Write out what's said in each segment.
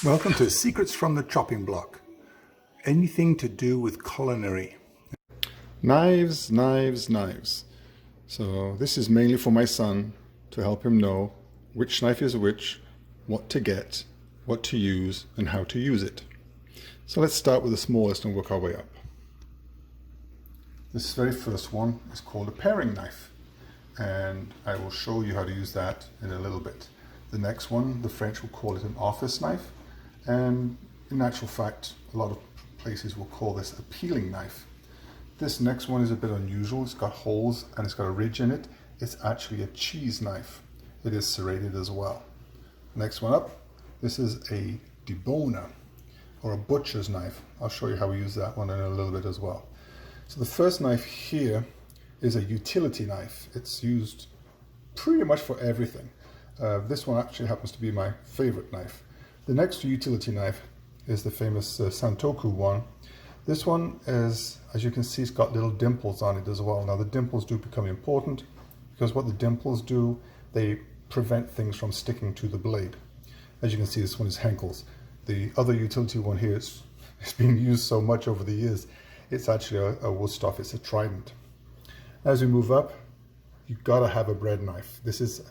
Welcome to Secrets from the Chopping Block. Anything to do with culinary. Knives, knives, knives. So this is mainly for my son to help him know which knife is which, what to get, what to use, and how to use it. So let's start with the smallest and work our way up. This very first one is called a paring knife, and I will show you how to use that in a little bit. The next one, the French will call it an office knife, and in actual fact, a lot of places will call this a peeling knife. This next one is a bit unusual. It's got holes and it's got a ridge in it. It's actually a cheese knife. It is serrated as well. Next one up, this is a deboner or a butcher's knife. I'll show you how we use that one in a little bit as well. So the first knife here is a utility knife. It's used pretty much for everything. This one actually happens to be my favorite knife. The next utility knife is the famous Santoku one. This one is, as you can see, it's got little dimples on it as well. Now the dimples do become important because what the dimples do, they prevent things from sticking to the blade. As you can see, this one is Henkel's. The other utility one here is being used so much over the years. It's actually a Wusthof, it's a Trident. As we move up, you've got to have a bread knife. This is,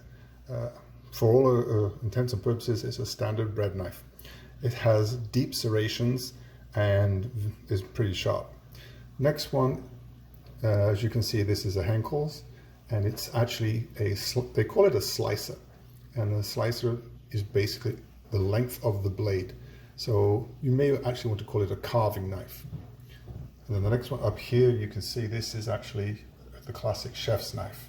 for all intents and purposes, it's a standard bread knife. It has deep serrations and is pretty sharp. Next one, as you can see, this is a Henkel's, and it's actually they call it a slicer, and a slicer is basically the length of the blade. So you may actually want to call it a carving knife. And then the next one up here, you can see this is actually the classic chef's knife.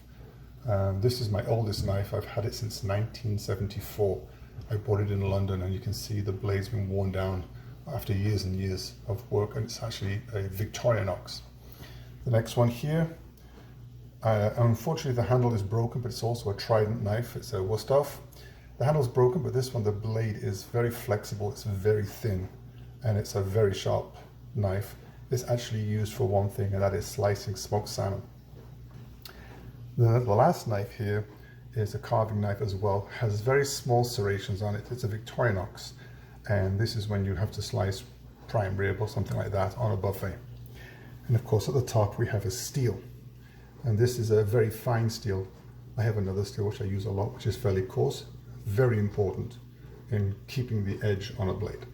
This is my oldest knife. I've had it since 1974. I bought it in London, and you can see the blade's been worn down after years and years of work, and it's actually a Victorinox. The next one here, unfortunately the handle is broken, but it's also a Trident knife. It's a Wusthof. The handle's broken, but this one, the blade is very flexible, it's very thin, and it's a very sharp knife. It's actually used for one thing, and that is slicing smoked salmon. The last knife here is a carving knife as well. Has very small serrations on it. It's a Victorinox, and this is when you have to slice prime rib or something like that on a buffet. And of course at the top we have a steel, and this is a very fine steel. I have another steel which I use a lot, which is fairly coarse, very important in keeping the edge on a blade.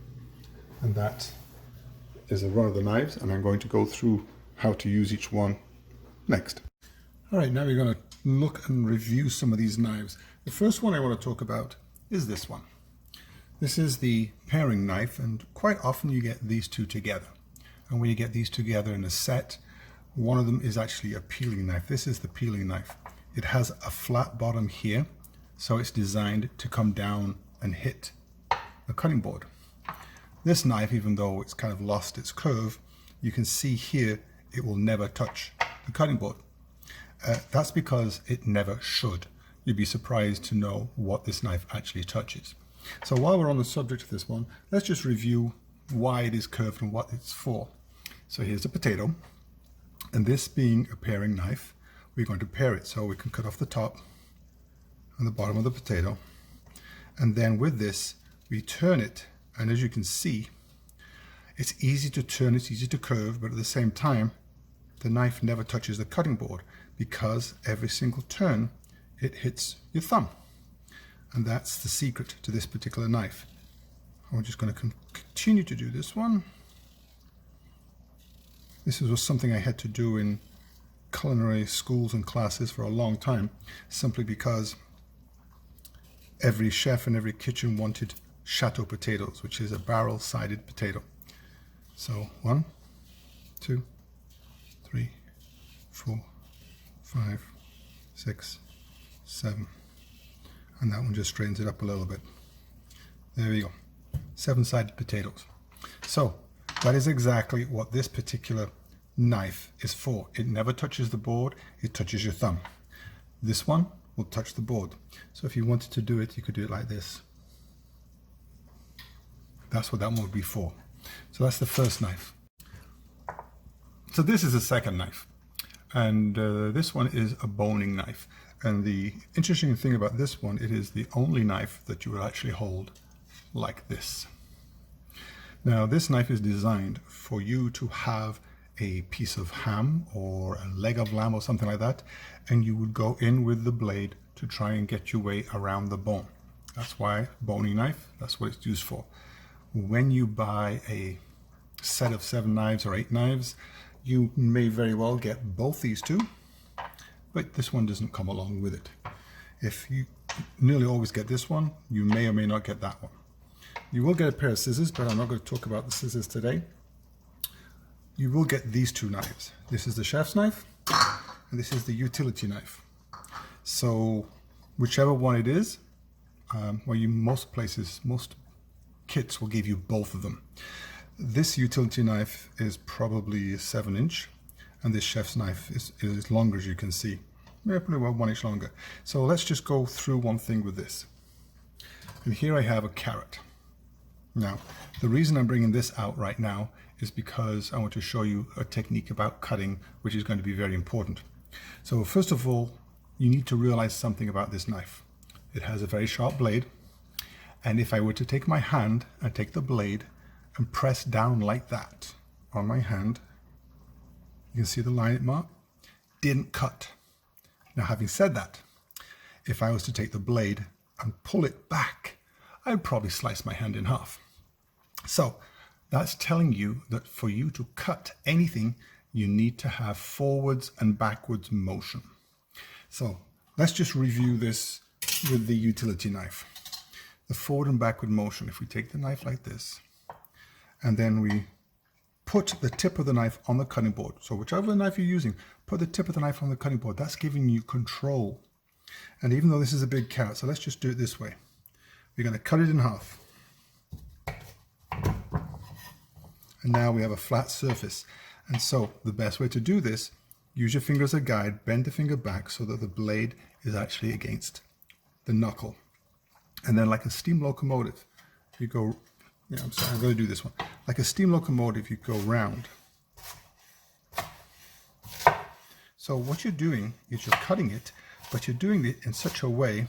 And that is a run of the knives, and I'm going to go through how to use each one next. All right, now we're going to look and review some of these knives. The first one I want to talk about is this one. This is the paring knife, and quite often you get these two together. And when you get these together in a set, one of them is actually a peeling knife. This is the peeling knife. It has a flat bottom here, so it's designed to come down and hit the cutting board. This knife, even though it's kind of lost its curve, you can see here it will never touch the cutting board. That's because it never should. You'd be surprised to know what this knife actually touches. So while we're on the subject of this one, let's just review why it is curved and what it's for. So here's a potato, and this being a paring knife, we're going to pare it so we can cut off the top and the bottom of the potato. And then with this, we turn it, and as you can see, it's easy to turn, it's easy to curve, but at the same time, the knife never touches the cutting board because every single turn, it hits your thumb. And that's the secret to this particular knife. I'm just going to continue to do this one. This was something I had to do in culinary schools and classes for a long time, simply because every chef in every kitchen wanted chateau potatoes, which is a barrel-sided potato. So 1, 2, 3, 4, 5, 6, 7. And that one just straightens it up a little bit. There we go. 7-sided potatoes. So that is exactly what this particular knife is for. It never touches the board, it touches your thumb. This one will touch the board. So if you wanted to do it, you could do it like this. That's what that one would be for. So that's the first knife. So this is the second knife. And this one is a boning knife. And the interesting thing about this one, it is the only knife that you will actually hold like this. Now this knife is designed for you to have a piece of ham or a leg of lamb or something like that, and you would go in with the blade to try and get your way around the bone. That's why boning knife, that's what it's used for. When you buy a set of 7 knives or 8 knives, you may very well get both these two, but this one doesn't come along with it. If you nearly always get this one, you may or may not get that one. You will get a pair of scissors, but I'm not going to talk about the scissors today. You will get these 2 knives. This is the chef's knife, and this is the utility knife. So whichever one it is, most kits will give you both of them. This utility knife is probably 7-inch, and this chef's knife is as long as you can see. Maybe probably about 1 inch longer. So let's just go through one thing with this. And here I have a carrot. Now, the reason I'm bringing this out right now is because I want to show you a technique about cutting, which is going to be very important. So first of all, you need to realize something about this knife. It has a very sharp blade, and if I were to take my hand and take the blade and press down like that on my hand, you can see the line it marked, didn't cut. Now, having said that, if I was to take the blade and pull it back, I'd probably slice my hand in half. So that's telling you that for you to cut anything, you need to have forwards and backwards motion. So let's just review this with the utility knife. The forward and backward motion, if we take the knife like this, and then we put the tip of the knife on the cutting board. So whichever knife you're using, put the tip of the knife on the cutting board. That's giving you control. And even though this is a big carrot, so let's just do it this way. We're going to cut it in half. And now we have a flat surface. And so the best way to do this, use your finger as a guide, bend the finger back so that the blade is actually against the knuckle. And then like a steam locomotive, you go, I'm going to do this one. Like a steam locomotive, you go round. So what you're doing is you're cutting it, but you're doing it in such a way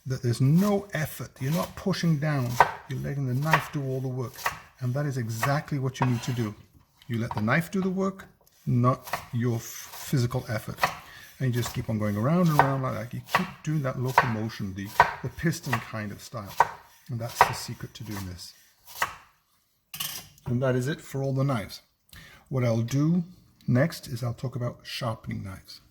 that there's no effort. You're not pushing down. You're letting the knife do all the work. And that is exactly what you need to do. You let the knife do the work, not your physical effort. And you just keep on going around and around like that. You keep doing that locomotion, the piston kind of style. And that's the secret to doing this. And that is it for all the knives. What I'll do next is I'll talk about sharpening knives.